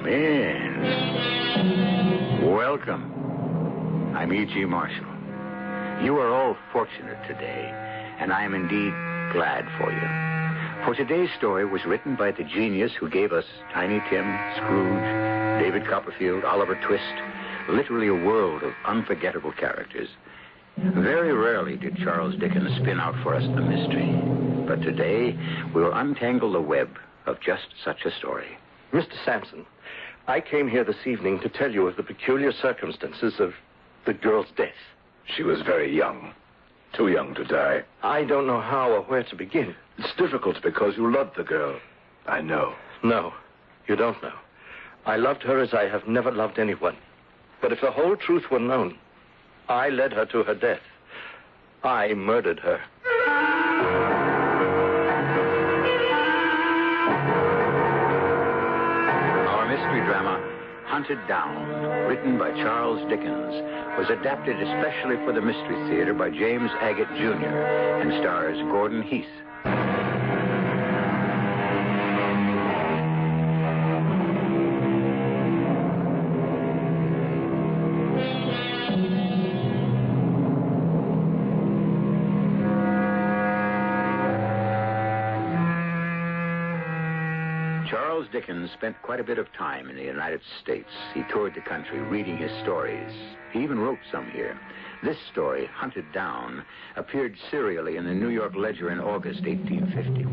Come in. Welcome. I'm E.G. Marshall. You are all fortunate today, and I am indeed glad for you. For today's story was written by the genius who gave us Tiny Tim, Scrooge, David Copperfield, Oliver Twist, literally a world of unforgettable characters. Very rarely did Charles Dickens spin out for us the mystery, but today we will untangle the web of just such a story. Mr. Sampson, I came here this evening to tell you of the peculiar circumstances of the girl's death. She was very young. Too young to die. I don't know how or where to begin. It's difficult because you loved the girl. I know. No, you don't know. I loved her as I have never loved anyone. But if the whole truth were known, I led her to her death. I murdered her. Our mystery drama, Hunted Down, written by Charles Dickens, was adapted especially for the Mystery Theater by James Agate, Jr., and stars Gordon Heath. Charles Dickens spent quite a bit of time in the United States. He toured the country reading his stories. He even wrote some here. This story, Hunted Down, appeared serially in the New York Ledger in August 1850.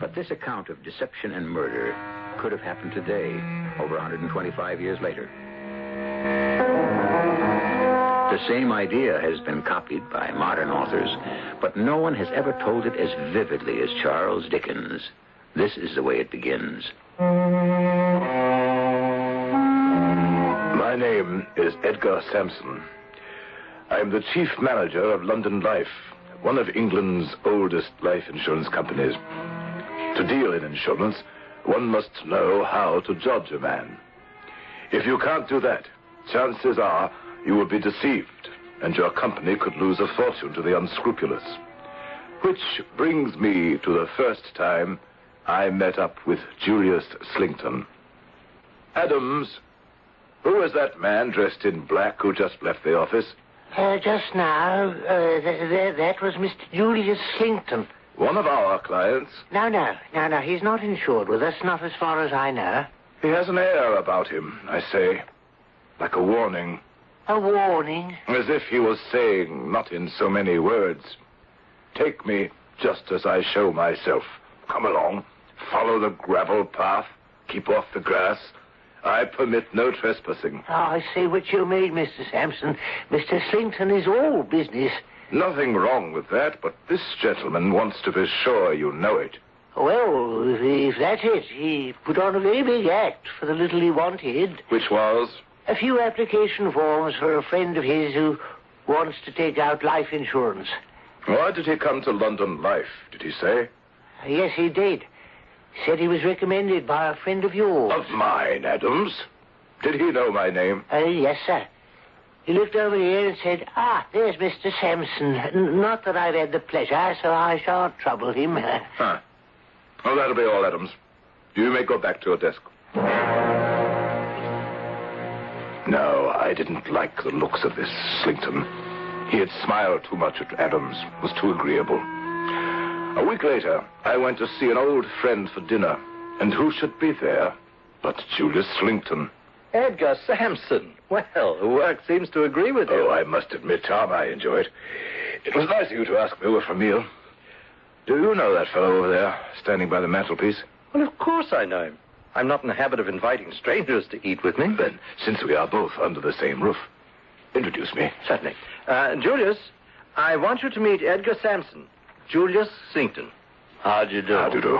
But this account of deception and murder could have happened today, over 125 years later. The same idea has been copied by modern authors, but no one has ever told it as vividly as Charles Dickens. This is the way it begins. My name is Edgar Sampson. I'm the chief manager of London Life, one of England's oldest life insurance companies. To deal in insurance, one must know how to judge a man. If you can't do that, chances are you will be deceived, and your company could lose a fortune to the unscrupulous. Which brings me to the first time I met up with Julius Slington. Adams, who is that man dressed in black who just left the office? Just now, that was Mr. Julius Slington. One of our clients. No, he's not insured with us, not as far as I know. He has an air about him, I say, like a warning. A warning? As if he was saying, not in so many words, take me just as I show myself. Come along, follow the gravel path, keep off the grass. I permit no trespassing. Oh, I see what you mean, Mr. Sampson. Mr. Slington is all business. Nothing wrong with that, but this gentleman wants to be sure you know it. Well, if that's it, he put on a very big act for the little he wanted. Which was? A few application forms for a friend of his who wants to take out life insurance. Why did he come to London Life, did he say? Yes, he did. He said he was recommended by a friend of yours. Of mine, Adams? Did he know my name? Yes, sir. He looked over here and said, there's Mr. Sampson. Not that I've had the pleasure, so I shan't trouble him. Huh. Oh, that'll be all, Adams. You may go back to your desk. No, I didn't like the looks of this Slington. He had smiled too much at Adams, was too agreeable. A week later, I went to see an old friend for dinner, and who should be there but Julius Slington. Edgar Sampson. Well, the work seems to agree with you. Oh, I must admit, Tom, I enjoy it. It was nice of you to ask me over for a meal. Do you know that fellow over there, standing by the mantelpiece? Well, of course I know him. I'm not in the habit of inviting strangers to eat with me. Then, since we are both under the same roof, introduce me. Certainly. Julius, I want you to meet Edgar Sampson, Julius Slington. How do you do? How do you do?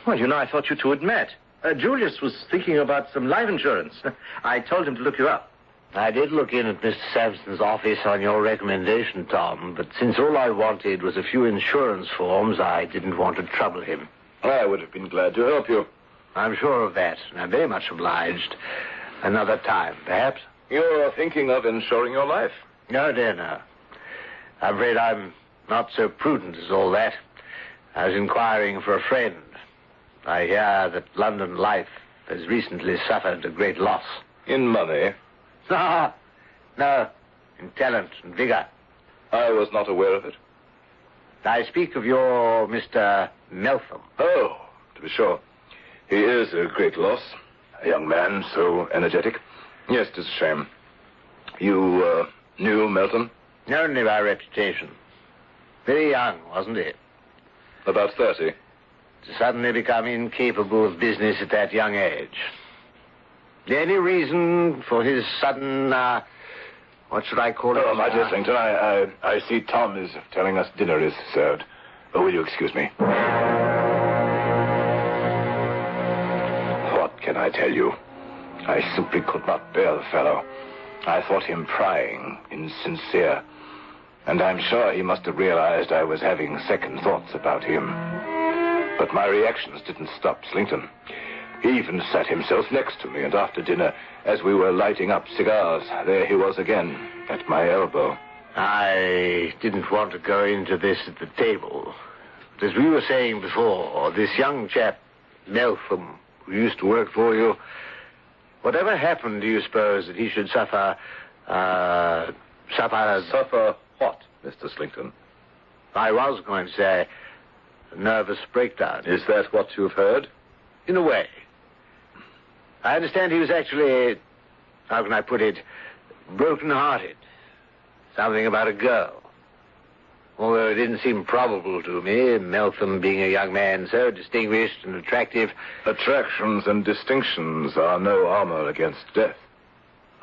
Well, I thought you two had met. Julius was thinking about some life insurance. I told him to look you up. I did look in at Mr. Sampson's office on your recommendation, Tom, but since all I wanted was a few insurance forms, I didn't want to trouble him. I would have been glad to help you. I'm sure of that, and I'm very much obliged. Another time, perhaps? You're thinking of insuring your life? No, dear, no. I'm afraid I'm not so prudent as all that. I was inquiring for a friend. I hear that London life has recently suffered a great loss. In money? No, in talent and vigor. I was not aware of it. I speak of your Mr. Meltham. Oh, to be sure. He is a great loss. A young man, so energetic. Yes, it's a shame. You, knew Meltham? Only by reputation. Very young, wasn't he? About 30. To suddenly become incapable of business at that young age. Any reason for his sudden, what should I call it? Oh, my dear Slington, I see Tom is telling us dinner is served. Oh, will you excuse me? What can I tell you? I simply could not bear the fellow. I thought him prying, insincere. And I'm sure he must have realized I was having second thoughts about him. But my reactions didn't stop Slington. He even sat himself next to me, and after dinner, as we were lighting up cigars, there he was again, at my elbow. I didn't want to go into this at the table. But as we were saying before, this young chap, Meltham, who used to work for you, whatever happened, do you suppose that he should suffer, Suffer what, Mr. Slington? I was going to say, a nervous breakdown. Is that what you've heard? In a way. I understand he was actually, how can I put it, broken-hearted. Something about a girl. Although it didn't seem probable to me, Meltham being a young man so distinguished and attractive. Attractions and distinctions are no armor against death.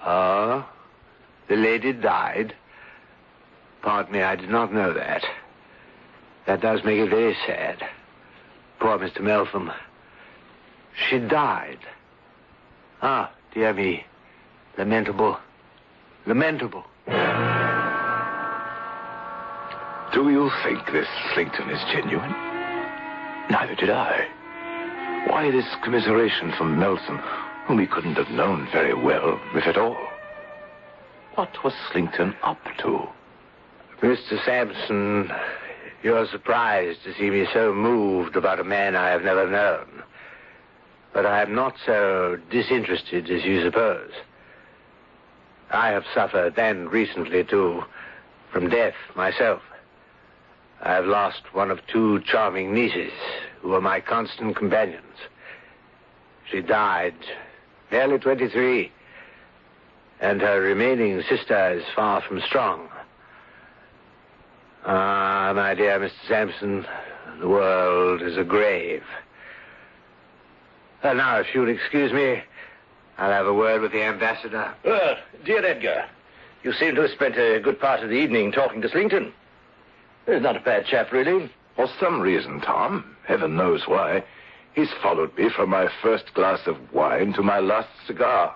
Ah, the lady died. Pardon me, I did not know that. That does make it very sad. Poor Mr. Meltham. She died. Ah, dear me. Lamentable. Lamentable. Do you think this Slington is genuine? Neither did I. Why this commiseration from Meltham, whom he couldn't have known very well, if at all? What was Slington up to? Mr. Sampson, you're surprised to see me so moved about a man I have never known. But I am not so disinterested as you suppose. I have suffered, and recently too, from death myself. I have lost one of two charming nieces who were my constant companions. She died, barely 23, and her remaining sister is far from strong. Ah, my dear Mr. Sampson, the world is a grave. Now, if you'll excuse me, I'll have a word with the ambassador. Well, dear Edgar, you seem to have spent a good part of the evening talking to Slington. He's not a bad chap, really. For some reason, Tom, heaven knows why, he's followed me from my first glass of wine to my last cigar.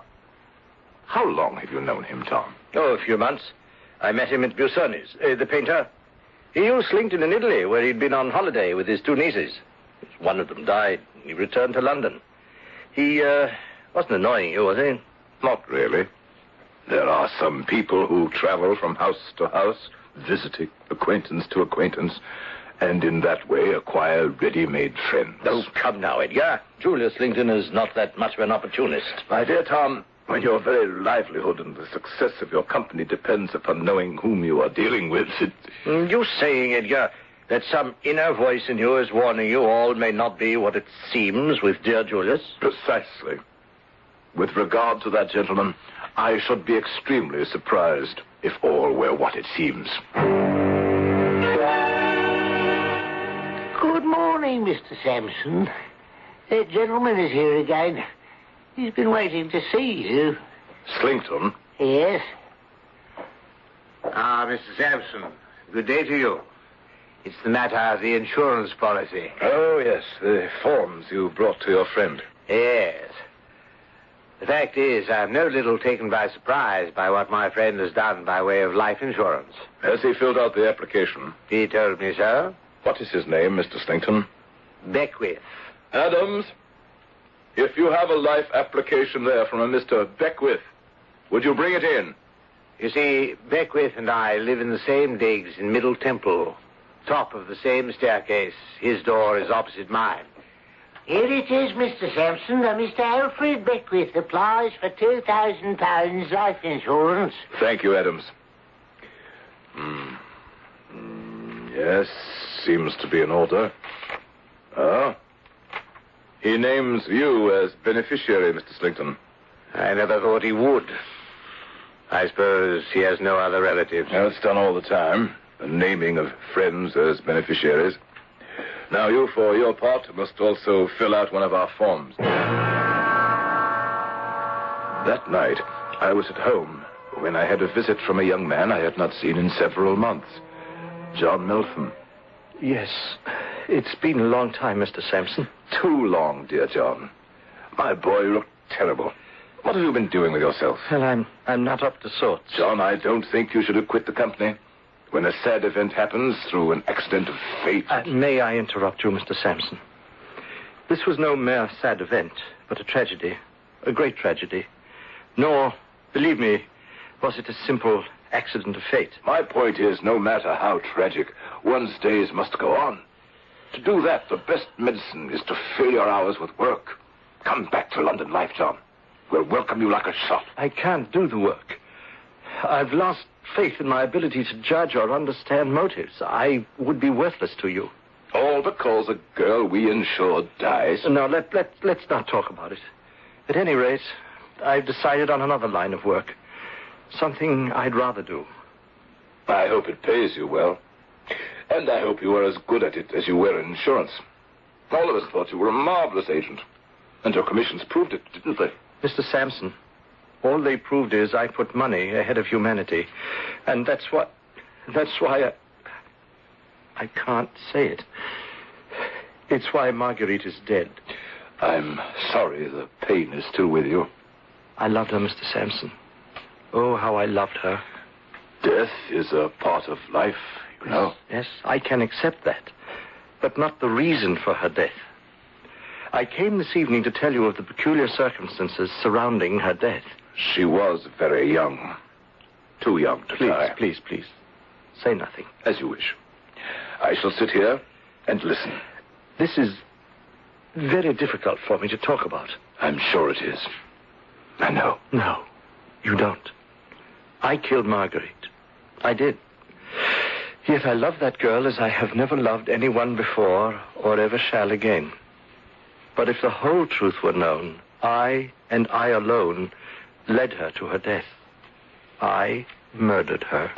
How long have you known him, Tom? Oh, a few months. I met him at Busoni's, the painter. He knew Slington in Italy, where he'd been on holiday with his two nieces. One of them died, and he returned to London. He, wasn't annoying you, was he? Not really. There are some people who travel from house to house, visiting acquaintance to acquaintance, and in that way acquire ready-made friends. Oh, come now, Edgar. Julius Slington is not that much of an opportunist. My dear Tom, when your very livelihood and the success of your company depends upon knowing whom you are dealing with, You saying, Edgar, that some inner voice in you is warning you all may not be what it seems with dear Julius? Precisely. With regard to that gentleman, I should be extremely surprised if all were what it seems. Good morning, Mr. Sampson. That gentleman is here again. He's been waiting to see you. Slington? Yes. Ah, Mr. Sampson, good day to you. It's the matter of the insurance policy. Oh, yes, the forms you brought to your friend. Yes. The fact is, I'm no little taken by surprise by what my friend has done by way of life insurance. Has he filled out the application? He told me so. What is his name, Mr. Slington? Beckwith. Adams, if you have a life application there from a Mr. Beckwith, would you bring it in? You see, Beckwith and I live in the same digs in Middle Temple, top of the same staircase. His door is opposite mine. Here it is, Mr. Sampson. Mr. Alfred Beckwith applies for £2,000 life insurance. Thank you, Adams. Yes, seems to be in order. He names you as beneficiary, Mr. Slington. I never thought he would. I suppose he has no other relatives. Well, it's done all the time. The naming of friends as beneficiaries. Now, you, for your part, must also fill out one of our forms. That night, I was at home when I had a visit from a young man I had not seen in several months. John Meltham. Yes, it's been a long time, Mr. Sampson. Too long, dear John. My boy, you look terrible. What have you been doing with yourself? Well, I'm not up to sorts. John, I don't think you should have quit the company. When a sad event happens through an accident of fate... May I interrupt you, Mr. Sampson? This was no mere sad event, but a tragedy. A great tragedy. Nor, believe me, was it a simple accident of fate. My point is, no matter how tragic, one's days must go on. To do that, the best medicine is to fill your hours with work. Come back to London life, John. We'll welcome you like a shot. I can't do the work. I've lost faith in my ability to judge or understand motives. I would be worthless to you. All because a girl we insured dies. No, let's not talk about it. At any rate, I've decided on another line of work. Something I'd rather do. I hope it pays you well. And I hope you are as good at it as you were in insurance. All of us thought you were a marvelous agent. And your commissions proved it, didn't they? Mr. Sampson, all they proved is I put money ahead of humanity. And that's why I can't say it. It's why Marguerite is dead. I'm sorry the pain is still with you. I loved her, Mr. Sampson. Oh, how I loved her. Death is a part of life, you know. Yes, I can accept that. But not the reason for her death. I came this evening to tell you of the peculiar circumstances surrounding her death. She was very young. Too young to die. Please. Say nothing. As you wish. I shall sit here and listen. This is very difficult for me to talk about. I'm sure it is. I know. No, you don't. I killed Marguerite. I did. Yet I love that girl as I have never loved anyone before or ever shall again. But if the whole truth were known, I, and I alone, led her to her death. I murdered her.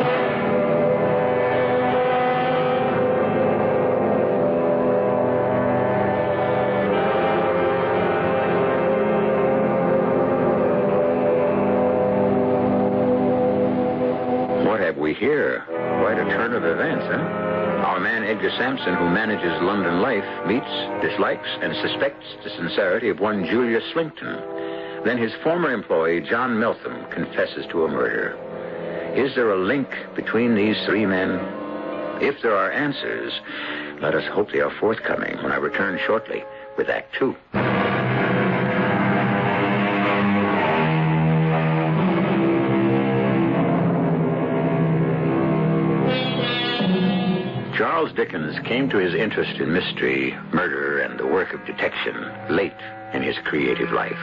What have we here? Quite a turn of events, huh? Our man Edgar Sampson, who manages London life, meets, dislikes, and suspects the sincerity of one Julius Slington. Then his former employee, John Meltham, confesses to a murder. Is there a link between these three men? If there are answers, let us hope they are forthcoming when I return shortly with Act 2. Charles Dickens came to his interest in mystery, murder, and the work of detection late in his creative life.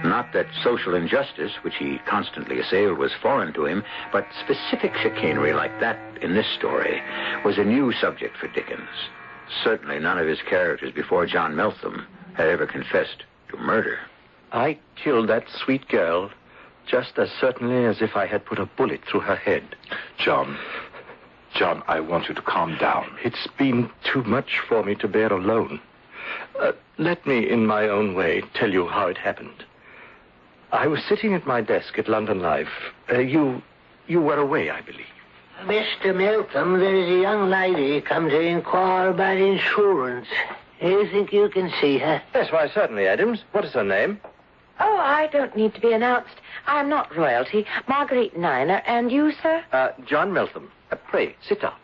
Not that social injustice, which he constantly assailed, was foreign to him, but specific chicanery like that in this story was a new subject for Dickens. Certainly none of his characters before John Meltham had ever confessed to murder. I killed that sweet girl just as certainly as if I had put a bullet through her head. John, I want you to calm down. It's been too much for me to bear alone. Let me, in my own way, tell you how it happened. I was sitting at my desk at London Life. You were away, I believe. Mr. Meltham, there is a young lady come to inquire about insurance. Do you think you can see her? Yes, why, certainly, Adams. What is her name? Oh, I don't need to be announced. I am not royalty. Marguerite Niner. And you, sir? John Meltham. Pray, sit down.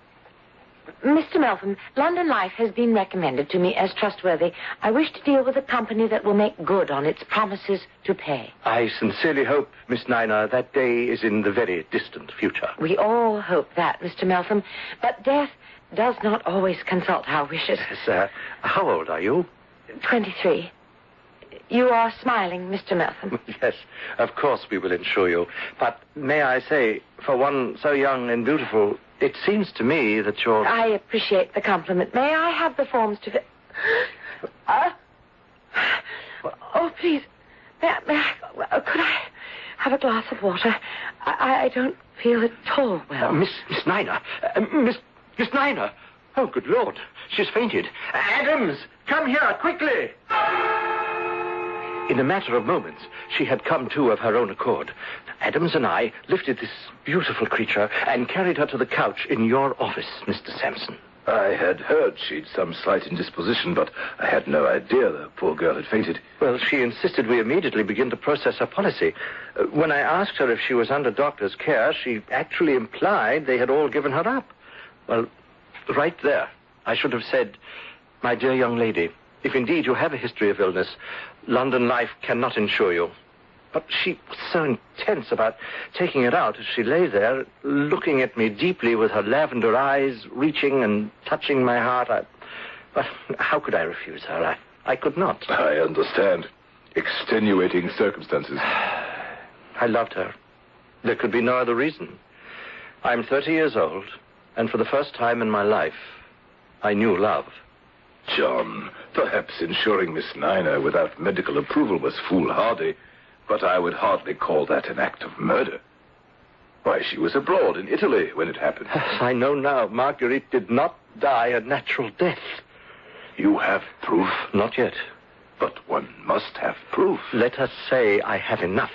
Mr. Meltham, London Life has been recommended to me as trustworthy. I wish to deal with a company that will make good on its promises to pay. I sincerely hope, Miss Niner, that day is in the very distant future. We all hope that, Mr. Meltham. But death does not always consult our wishes. Yes, how old are you? 23. You are smiling, Mr. Meltham. Yes, of course we will insure you. But may I say, for one so young and beautiful, it seems to me that you're... I appreciate the compliment. May I have the forms to... Oh, please. May I... Could I have a glass of water? I don't feel at all well. Miss Niner. Miss Niner. Oh, good Lord. She's fainted. Adams, come here, quickly. In a matter of moments, she had come to of her own accord. Adams and I lifted this beautiful creature and carried her to the couch in your office, Mr. Sampson. I had heard she'd some slight indisposition, but I had no idea the poor girl had fainted. Well, she insisted we immediately begin to process her policy. When I asked her if she was under doctor's care, she actually implied they had all given her up. Well, right there, I should have said, my dear young lady, if indeed you have a history of illness, London Life cannot insure you. But she was so intense about taking it out as she lay there, looking at me deeply with her lavender eyes, reaching and touching my heart. But how could I refuse her? I could not. I understand. Extenuating circumstances. I loved her. There could be no other reason. I'm 30 years old, and for the first time in my life, I knew love. John, perhaps insuring Miss Niner without medical approval was foolhardy, but I would hardly call that an act of murder. Why, she was abroad in Italy when it happened. I know now. Marguerite did not die a natural death. You have proof? Not yet. But one must have proof. Let us say I have enough.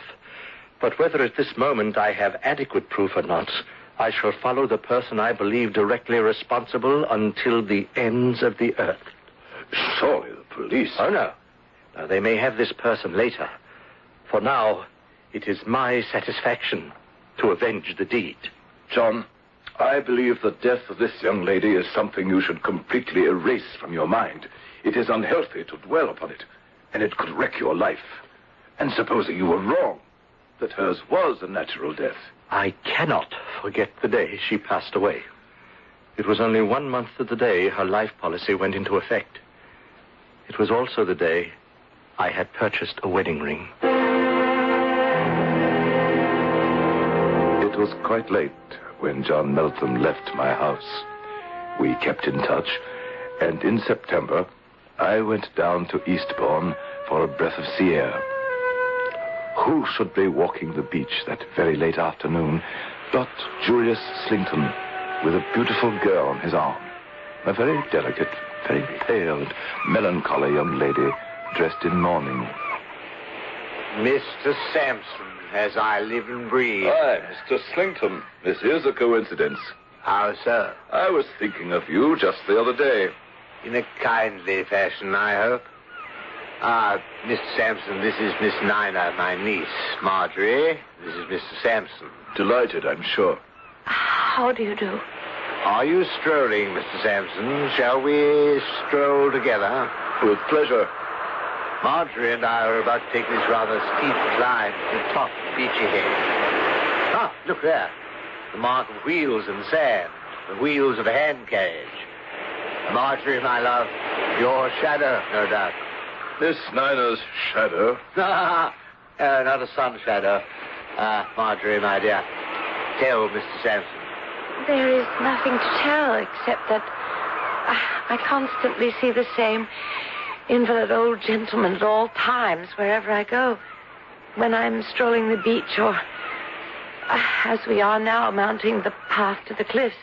But whether at this moment I have adequate proof or not, I shall follow the person I believe directly responsible until the ends of the earth. Surely the police... Oh, no. Now, they may have this person later. For now, it is my satisfaction to avenge the deed. John, I believe the death of this young lady is something you should completely erase from your mind. It is unhealthy to dwell upon it, and it could wreck your life. And supposing you were wrong, that hers was a natural death. I cannot forget the day she passed away. It was only 1 month to the day her life policy went into effect. It was also the day I had purchased a wedding ring. It was quite late when John Meltham left my house. We kept in touch, and in September, I went down to Eastbourne for a breath of sea air. Who should be walking the beach that very late afternoon but Julius Slington with a beautiful girl on his arm, a very delicate, very pale and melancholy young lady dressed in mourning. Mr. Sampson, as I live and breathe. Hi, Mr. Slington. This is a coincidence. How so? I was thinking of you just the other day. In a kindly fashion, I hope. Mr. Sampson, this is Miss Niner, my niece. Marjorie, this is Mr. Sampson. Delighted, I'm sure. How do you do? Are you strolling, Mr. Sampson? Shall we stroll together? With pleasure. Marjorie and I are about to take this rather steep climb to the top of Beachy Head. Ah, look there. The mark of wheels in the sand. The wheels of a hand carriage. Marjorie, my love, your shadow, no doubt. Miss Niner's shadow? Not a sun shadow. Marjorie, my dear, tell Mr. Sampson. There is nothing to tell except that I constantly see the same invalid old gentleman at all times, wherever I go. When I'm strolling the beach or, as we are now, mounting the path to the cliffs.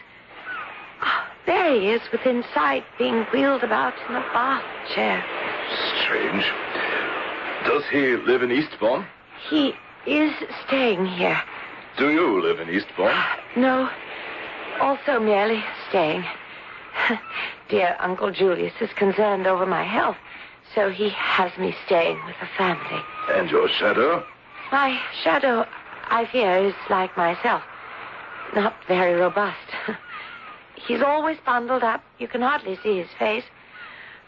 There he is, within sight, being wheeled about in a bath chair. Strange. Does he live in Eastbourne? He is staying here. Do you live in Eastbourne? No. Also merely staying. Dear Uncle Julius is concerned over my health, so he has me staying with the family. And your shadow? My shadow, I fear, is like myself. Not very robust. He's always bundled up. You can hardly see his face.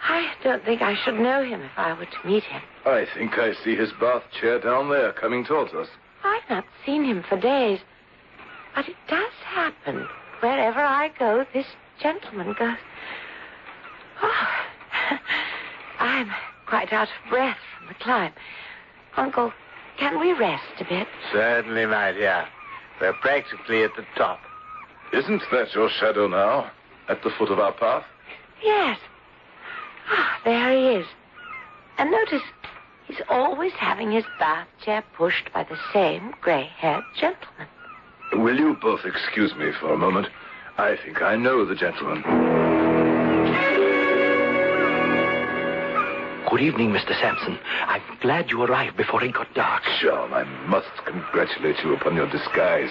I don't think I should know him if I were to meet him. I think I see his bath chair down there coming towards us. I've not seen him for days. But it does happen. Wherever I go, this gentleman goes. Oh, I'm quite out of breath from the climb. Uncle, can we rest a bit? Certainly, my dear. We're practically at the top. Isn't that your shadow now, at the foot of our path? Yes. Ah, there he is. And notice, he's always having his bath chair pushed by the same gray-haired gentleman. Will you both excuse me for a moment? I think I know the gentleman. Good evening, Mr. Sampson. I'm glad you arrived before it got dark. John, I must congratulate you upon your disguise.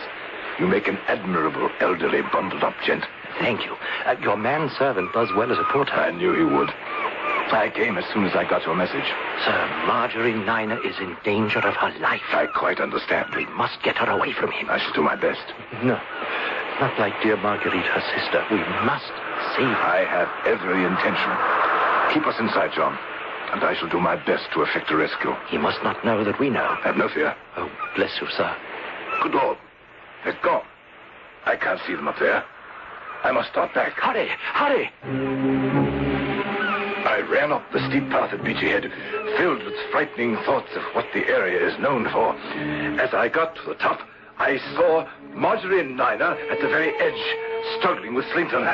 You make an admirable elderly bundled-up gent. Thank you. Your manservant does well as a porter. I knew he would. I came as soon as I got your message. Sir, Marjorie Niner is in danger of her life. I quite understand. We must get her away from him. I shall do my best. No, not like dear Marguerite, her sister. We must save her. I have every intention. Keep us inside, John, and I shall do my best to effect a rescue. He must not know that we know. Have no fear. Oh, bless you, sir. Good Lord. They're gone. I can't see them up there. I must start back. Hurry, hurry! I ran up the steep path at Beachy Head, filled with frightening thoughts of what the area is known for. As I got to the top, I saw Marjorie Niner at the very edge, struggling with Slinkton.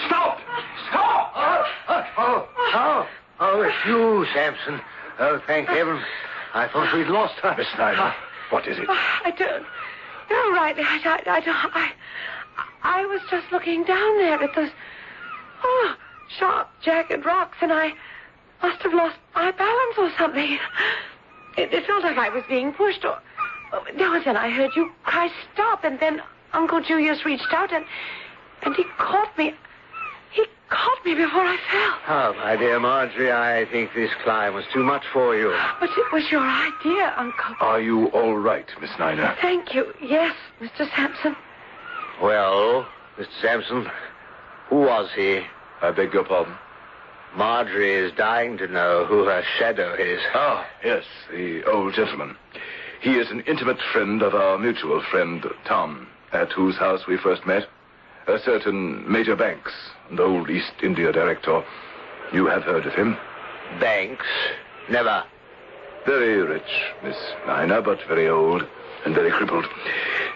Stop! Stop! Oh, it's you, Sampson. Oh, thank heaven. I thought we'd lost her. Miss Niner, what is it? I don't... No, right. I was just looking down there at those... sharp, jagged rocks, and I must have lost my balance or something. It felt like I was being pushed, or... Now and then I heard you cry, stop, and then Uncle Julius reached out, and he caught me. He caught me before I fell. Oh, my dear Marjorie, I think this climb was too much for you. But it was your idea, Uncle. Are you all right, Miss Niner? Thank you. Yes, Mr. Sampson. Well, Mr. Sampson, who was he? I beg your pardon? Marjorie is dying to know who her shadow is. Ah, yes, the old gentleman. He is an intimate friend of our mutual friend, Tom, at whose house we first met. A certain Major Banks, the old East India director. You have heard of him? Banks? Never. Very rich, Miss Niner, but very old and very crippled.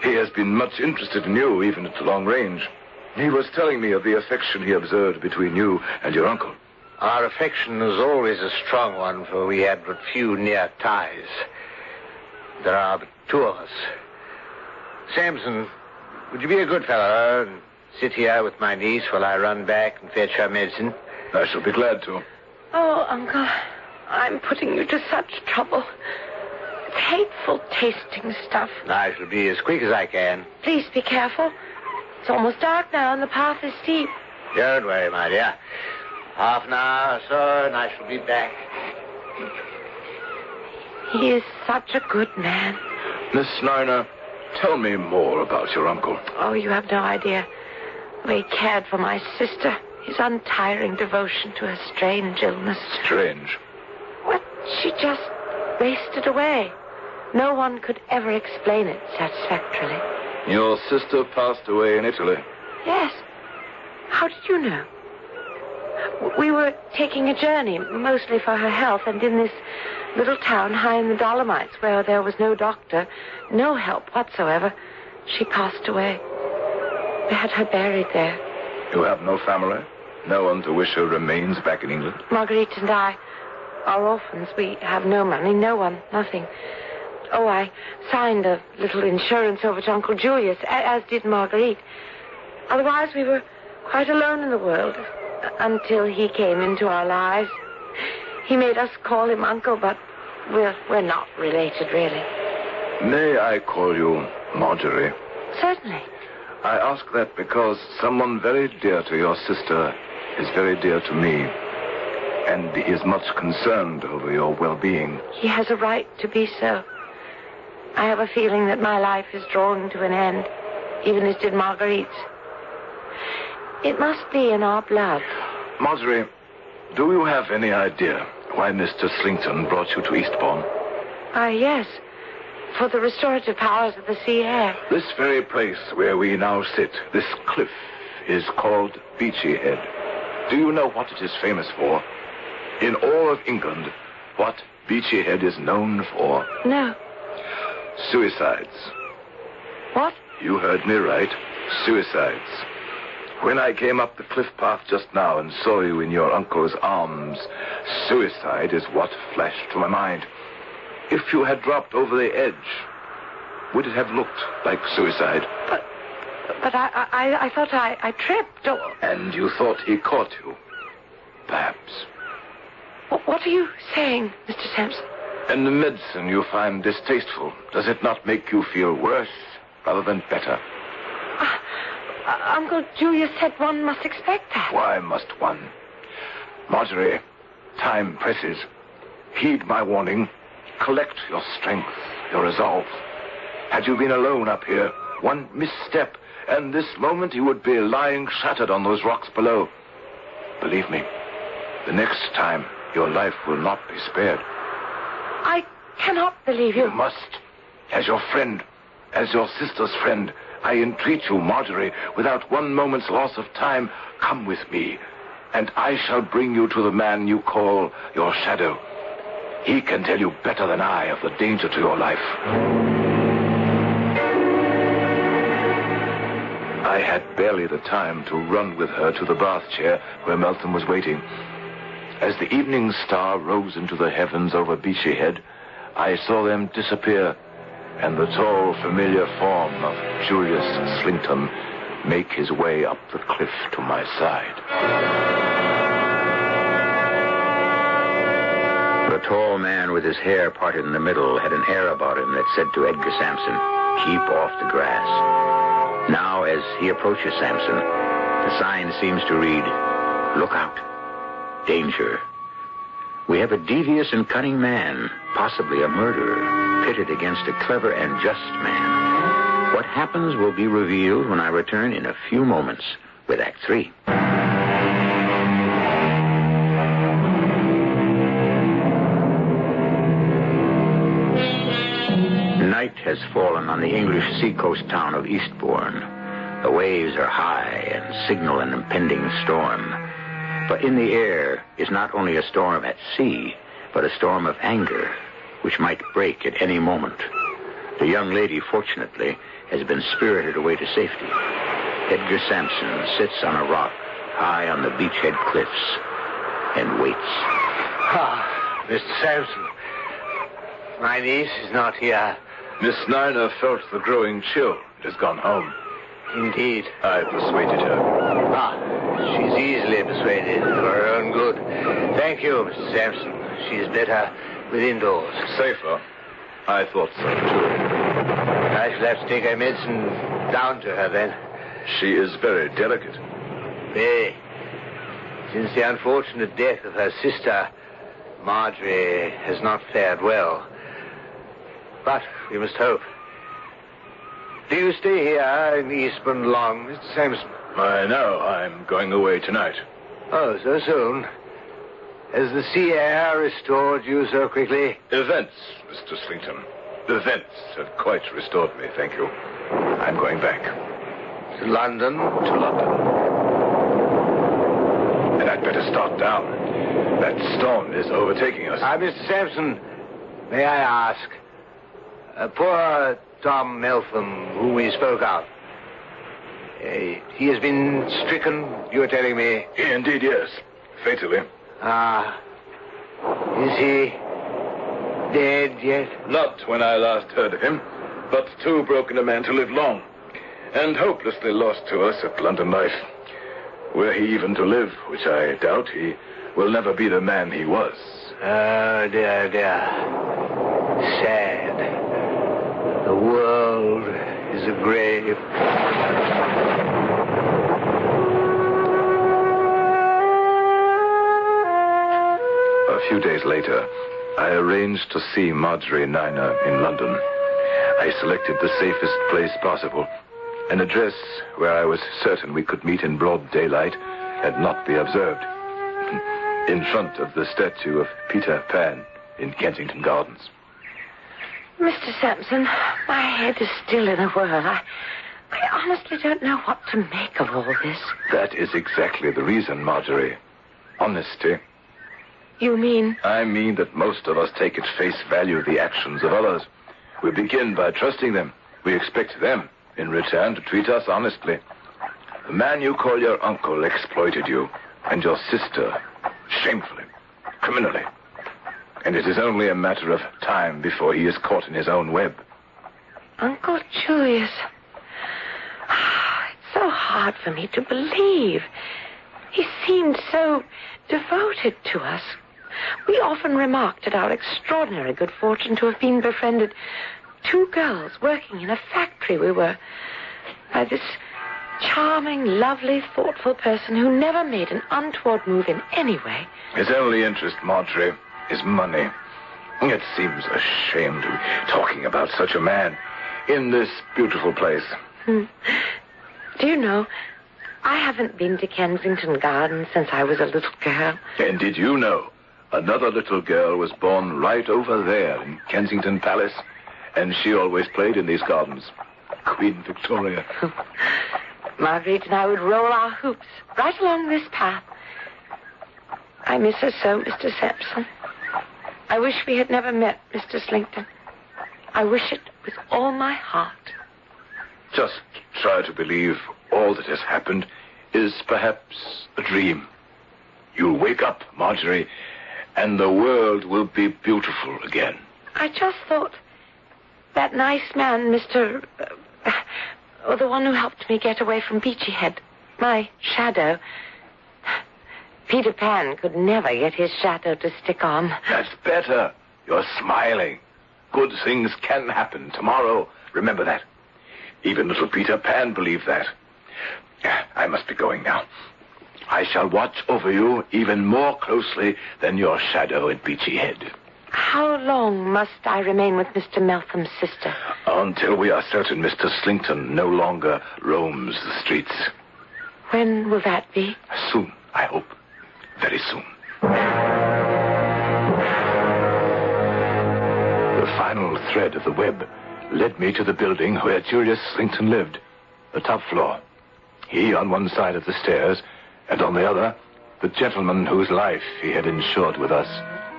He has been much interested in you, even at long range. He was telling me of the affection he observed between you and your uncle. Our affection was always a strong one, for we had but few near ties. There are but two of us. Sampson, would you be a good fellow and sit here with my niece while I run back and fetch her medicine? I shall be glad to. Oh, Uncle, I'm putting you to such trouble. It's hateful tasting stuff. I shall be as quick as I can. Please be careful. It's almost dark now and the path is steep. Don't worry, my dear. Half an hour or so and I shall be back. He is such a good man. Miss Niner, tell me more about your uncle. Oh, you have no idea. The way he cared for my sister. His untiring devotion to her strange illness. Strange. What? She just wasted away. No one could ever explain it satisfactorily. Your sister passed away in Italy. Yes. How did you know? We were taking a journey, mostly for her health, and in this little town high in the Dolomites, where there was no doctor, no help whatsoever, she passed away. They had her buried there. You have no family? No one to wish her remains back in England? Marguerite and I are orphans. We have no money, no one, nothing. Oh, I signed a little insurance over to Uncle Julius, as did Marguerite. Otherwise, we were quite alone in the world until he came into our lives. He made us call him Uncle, but we're not related, really. May I call you Marjorie? Certainly. I ask that because someone very dear to your sister is very dear to me, and is much concerned over your well-being. He has a right to be so. I have a feeling that my life is drawing to an end, even as did Marguerite's. It must be in our blood. Marjorie, do you have any idea why Mr. Slinkton brought you to Eastbourne? Yes. For the restorative powers of the sea air. This very place where we now sit, this cliff, is called Beachy Head. Do you know what it is famous for? In all of England, what Beachy Head is known for? No. Suicides. What? You heard me right. Suicides. When I came up the cliff path just now and saw you in your uncle's arms, suicide is what flashed to my mind. If you had dropped over the edge, would it have looked like suicide? But I thought I tripped. And you thought he caught you? Perhaps. What are you saying, Mr. Sampson? And the medicine you find distasteful, does it not make you feel worse rather than better? Uncle Julius said one must expect that. Why must one? Marjorie, time presses. Heed my warning. Collect your strength, your resolve. Had you been alone up here, one misstep, and this moment you would be lying shattered on those rocks below. Believe me, the next time your life will not be spared. I cannot believe you. You must. As your friend, as your sister's friend, I entreat you, Marjorie, without one moment's loss of time, come with me, and I shall bring you to the man you call your shadow. He can tell you better than I of the danger to your life. I had barely the time to run with her to the bath chair where Melton was waiting. As the evening star rose into the heavens over Beachy Head, I saw them disappear, and the tall, familiar form of Julius Slington make his way up the cliff to my side. The tall man with his hair parted in the middle had an air about him that said to Edgar Sampson, "Keep off the grass." Now, as he approaches Sampson, the sign seems to read, "Look out. Danger." We have a devious and cunning man, possibly a murderer, pitted against a clever and just man. What happens will be revealed when I return in a few moments with Act 3. Night has fallen on the English seacoast town of Eastbourne. The waves are high and signal an impending storm. But in the air is not only a storm at sea, but a storm of anger, which might break at any moment. The young lady, fortunately, has been spirited away to safety. Edgar Sampson sits on a rock high on the beachhead cliffs and waits. Mr. Sampson, my niece is not here. Miss Niner felt the growing chill and has gone home. Indeed. I persuaded her. She's easily persuaded for her own good. Thank you, Mr. Sampson. She's better within doors. Safer. I thought so, too. I shall have to take her medicine down to her, then. She is very delicate. Very. Since the unfortunate death of her sister, Marjorie has not fared well. But we must hope. Do you stay here in Eastbourne long, Mr. Sampson? I know. I'm going away tonight. Oh, so soon? Has the sea air restored you so quickly? Events, Mr. Slington. Events have quite restored me, thank you. I'm going back. To London? To London. And I'd better start down. That storm is overtaking us. Mr. Sampson, may I ask? Poor Tom Meltham, whom we spoke of. He has been stricken, you were telling me. Indeed, yes. Fatally. Is he dead yet? Not when I last heard of him, but too broken a man to live long, and hopelessly lost to us at London life. Were he even to live, which I doubt, he will never be the man he was. Oh, dear, dear. Sad. The world is a grave. A few days later, I arranged to see Marjorie Niner in London. I selected the safest place possible, an address where I was certain we could meet in broad daylight and not be observed. In front of the statue of Peter Pan in Kensington Gardens. Mr. Sampson, my head is still in a whirl. I honestly don't know what to make of all this. That is exactly the reason, Marjorie. Honesty. You mean? I mean that most of us take at face value the actions of others. We begin by trusting them. We expect them, in return, to treat us honestly. The man you call your uncle exploited you, and your sister, shamefully, criminally. And it is only a matter of time before he is caught in his own web. Uncle Julius. It's so hard for me to believe. He seemed so devoted to us. We often remarked at our extraordinary good fortune to have been befriended 2 girls working in a factory we were by this charming, lovely, thoughtful person who never made an untoward move in any way. His only interest, Marjorie, is money. It seems a shame to be talking about such a man in this beautiful place. Do you know, I haven't been to Kensington Gardens since I was a little girl. And did you know another little girl was born right over there in Kensington Palace, and she always played in these gardens? Queen Victoria. Marguerite and I would roll our hoops right along this path. I miss her so, Mr. Sampson. I wish we had never met, Mr. Slinkton. I wish it with all my heart. Just try to believe all that has happened is perhaps a dream. You'll wake up, Marjorie, and the world will be beautiful again. I just thought that nice man, Mr. Or the one who helped me get away from Beachy Head, my shadow. Peter Pan could never get his shadow to stick on. That's better. You're smiling. Good things can happen tomorrow. Remember that. Even little Peter Pan believed that. I must be going now. I shall watch over you even more closely than your shadow at Beachy Head. How long must I remain with Mr. Meltham's sister? Until we are certain Mr. Slinkton no longer roams the streets. When will that be? Soon, I hope. Very soon. The final thread of the web led me to the building where Julius Slinkton lived, the top floor. He on one side of the stairs, and on the other, the gentleman whose life he had insured with us,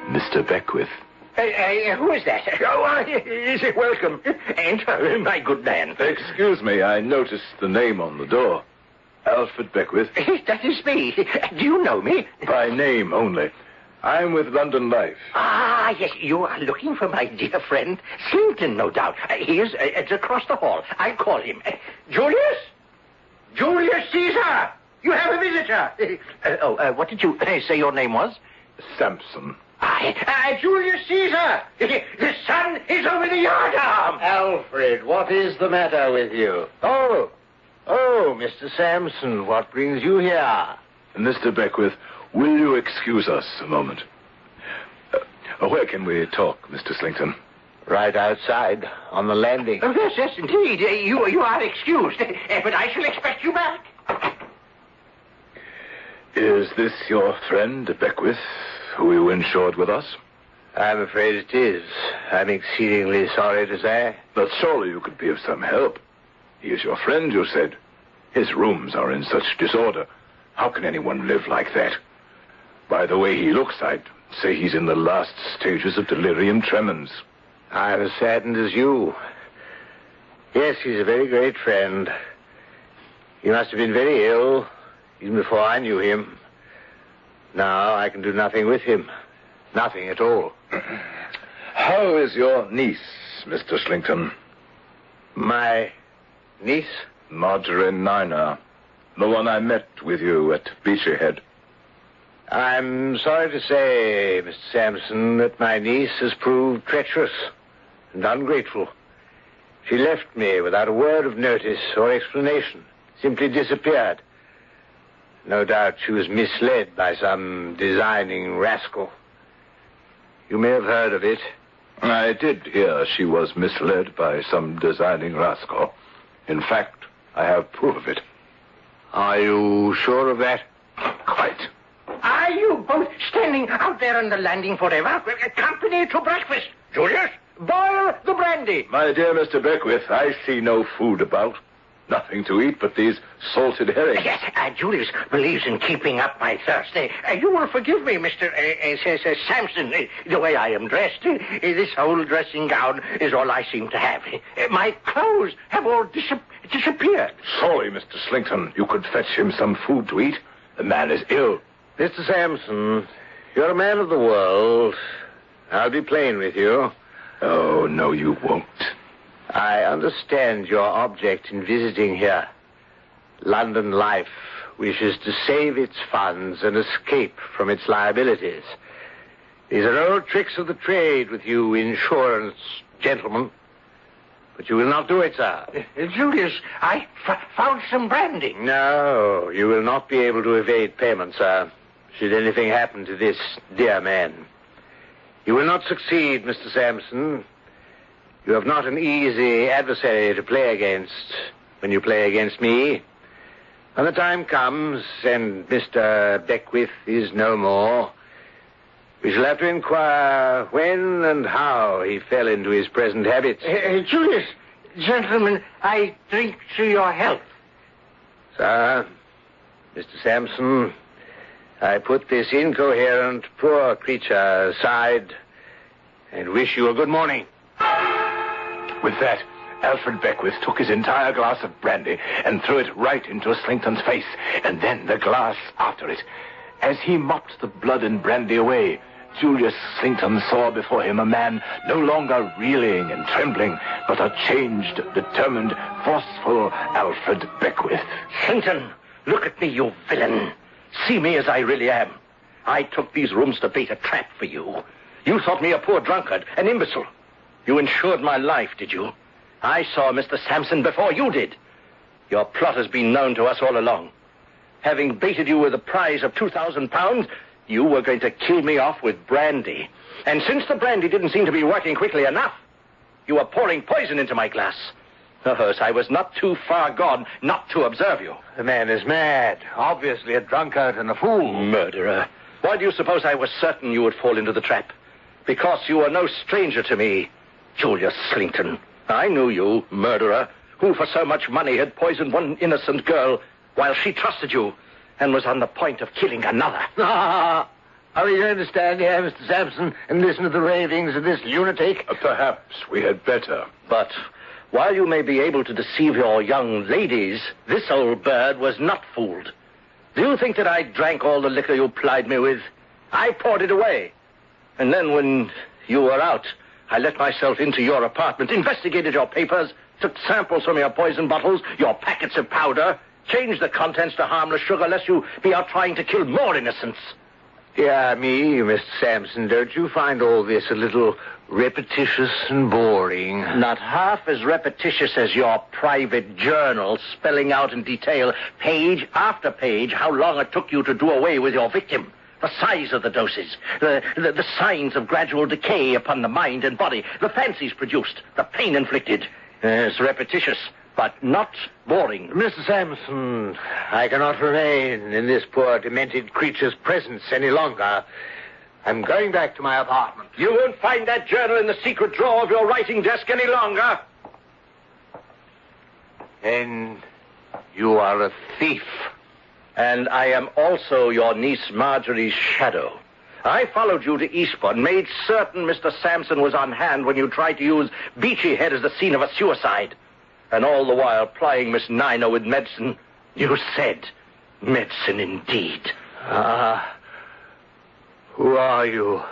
Mr. Beckwith. Who is that? Oh, is it welcome? Enter, my good man. Excuse me, I noticed the name on the door. Alfred Beckwith. That is me. Do you know me? By name only. I'm with London Life. Ah, yes, you are looking for my dear friend Slinkton, no doubt. He is across the hall. I'll call him. Julius? Julius Caesar! You have a visitor. What did you say your name was? Sampson. Julius Caesar! The sun is over the yardarm! Alfred, what is the matter with you? Oh, Mr. Sampson, what brings you here? Mr. Beckwith, will you excuse us a moment? Where can we talk, Mr. Slinkton? Right outside, on the landing. Oh, yes, indeed. You are excused. But I shall expect you back. Is this your friend, Beckwith, who you insured with us? I'm afraid it is. I'm exceedingly sorry to say. But surely you could be of some help. He is your friend, you said. His rooms are in such disorder. How can anyone live like that? By the way he looks, I'd say he's in the last stages of delirium tremens. I'm as saddened as you. Yes, he's a very great friend. He must have been very ill, even before I knew him. Now I can do nothing with him. Nothing at all. How is your niece, Mr. Slinkton? My niece? Marjorie Niner, the one I met with you at Beachy Head. I'm sorry to say, Mr. Sampson, that my niece has proved treacherous and ungrateful. She left me without a word of notice or explanation, simply disappeared. No doubt she was misled by some designing rascal. You may have heard of it. I did hear she was misled by some designing rascal. In fact, I have proof of it. Are you sure of that? Quite. Are you both standing out there on the landing forever? Company to breakfast. Julius, boil the brandy. My dear Mr. Beckwith, I see no food about. nothing to eat but these salted herrings. Yes, Julius believes in keeping up my thirst. You will forgive me, Mr. Sampson, the way I am dressed. This old dressing gown is all I seem to have. My clothes have all disappeared. Surely, Mr. Slinkton, you could fetch him some food to eat. The man is ill. Mr. Sampson, you're a man of the world. I'll be plain with you. Oh, no, you won't. I understand your object in visiting here. London Life wishes to save its funds and escape from its liabilities. These are old tricks of the trade with you insurance gentlemen. But you will not do it, sir. Julius, I found some brandy. No, you will not be able to evade payment, sir, should anything happen to this dear man. You will not succeed, Mr. Sampson. You have not an easy adversary to play against when you play against me. When the time comes and Mr. Beckwith is no more, we shall have to inquire when and how he fell into his present habits. Julius, gentlemen, I drink to your health. Sir, Mr. Sampson, I put this incoherent poor creature aside and wish you a good morning. With that, Alfred Beckwith took his entire glass of brandy and threw it right into Slinkton's face, and then the glass after it. As he mopped the blood and brandy away, Julius Slinkton saw before him a man no longer reeling and trembling, but a changed, determined, forceful Alfred Beckwith. Slinkton, look at me, you villain. See me as I really am. I took these rooms to bait a trap for you. You thought me a poor drunkard, an imbecile. You insured my life, did you? I saw Mr. Sampson before you did. Your plot has been known to us all along. Having baited you with a prize of £2,000, you were going to kill me off with brandy. And since the brandy didn't seem to be working quickly enough, you were pouring poison into my glass. Oh, so I was not too far gone not to observe you. The man is mad. Obviously a drunkard and a fool. Murderer. Why do you suppose I was certain you would fall into the trap? Because you were no stranger to me, Julius Slinkton. I knew you, murderer, who for so much money had poisoned one innocent girl while she trusted you and was on the point of killing another. Are we going to stand here, Mr. Sampson, and listen to the ravings of this lunatic? Perhaps we had better. But while you may be able to deceive your young ladies, this old bird was not fooled. Do you think that I drank all the liquor you plied me with? I poured it away. And then when you were out, I let myself into your apartment, investigated your papers, took samples from your poison bottles, your packets of powder, changed the contents to harmless sugar, lest you be out trying to kill more innocents. Dear me, Mr. Sampson, don't you find all this a little repetitious and boring? Not half as repetitious as your private journal, spelling out in detail, page after page, how long it took you to do away with your victim. The size of the doses, the signs of gradual decay upon the mind and body, the fancies produced, the pain inflicted. It's repetitious, but not boring. Mr. Sampson, I cannot remain in this poor demented creature's presence any longer. I'm going back to my apartment. You won't find that journal in the secret drawer of your writing desk any longer. Then you are a thief. And I am also your niece Marjorie's shadow. I followed you to Eastbourne, made certain Mr. Sampson was on hand when you tried to use Beachy Head as the scene of a suicide. And all the while plying Miss Nina with medicine. You said, medicine indeed. Who are you?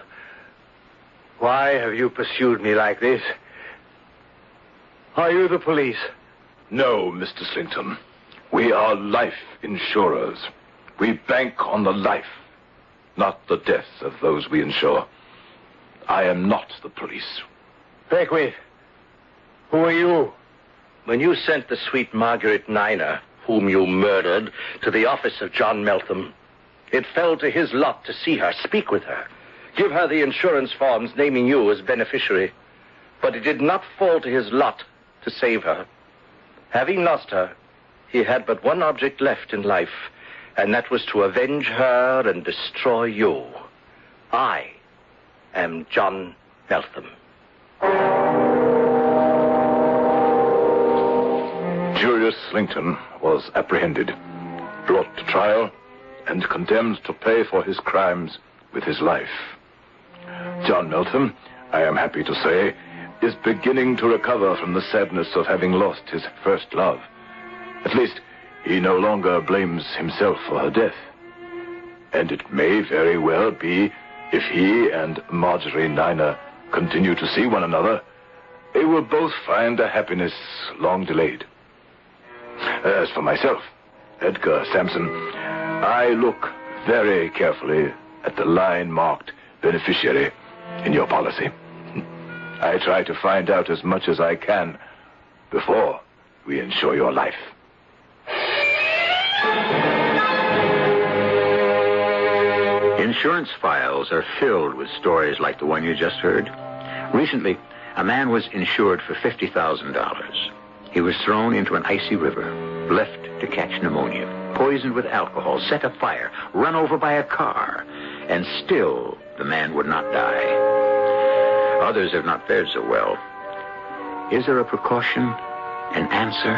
Why have you pursued me like this? Are you the police? No, Mr. Slinkton. We are life insurers. We bank on the life, not the death of those we insure. I am not the police. Beckwith, who are you? When you sent the sweet Margaret Nina, whom you murdered, to the office of John Meltham, it fell to his lot to see her, speak with her, give her the insurance forms naming you as beneficiary. But it did not fall to his lot to save her. Having lost her, he had but one object left in life, and that was to avenge her and destroy you. I am John Meltham. Julius Slington was apprehended, brought to trial, and condemned to pay for his crimes with his life. John Meltham, I am happy to say, is beginning to recover from the sadness of having lost his first love. At least, he no longer blames himself for her death. And it may very well be, if he and Marjorie Niner continue to see one another, they will both find a happiness long delayed. As for myself, Edgar Sampson, I look very carefully at the line marked beneficiary in your policy. I try to find out as much as I can before we insure your life. Insurance files are filled with stories like the one you just heard. Recently, a man was insured for $50,000. He was thrown into an icy river, left to catch pneumonia, poisoned with alcohol, set afire, run over by a car, and still the man would not die. Others have not fared so well. Is there a precaution, an answer?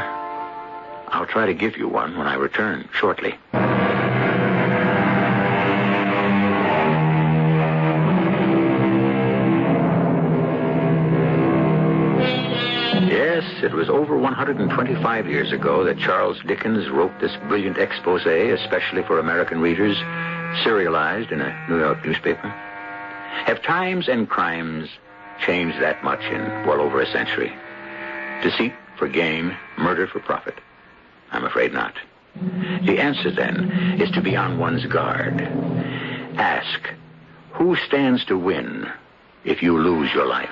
I'll try to give you one when I return shortly. It was over 125 years ago that Charles Dickens wrote this brilliant expose, especially for American readers, serialized in a New York newspaper. Have times and crimes changed that much in well over a century? Deceit for gain, murder for profit? I'm afraid not. The answer, then, is to be on one's guard. Ask, who stands to win if you lose your life?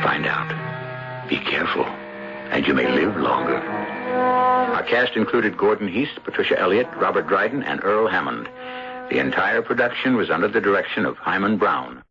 Find out. Be careful, and you may live longer. Our cast included Gordon Heath, Patricia Elliott, Robert Dryden, and Earl Hammond. The entire production was under the direction of Hyman Brown.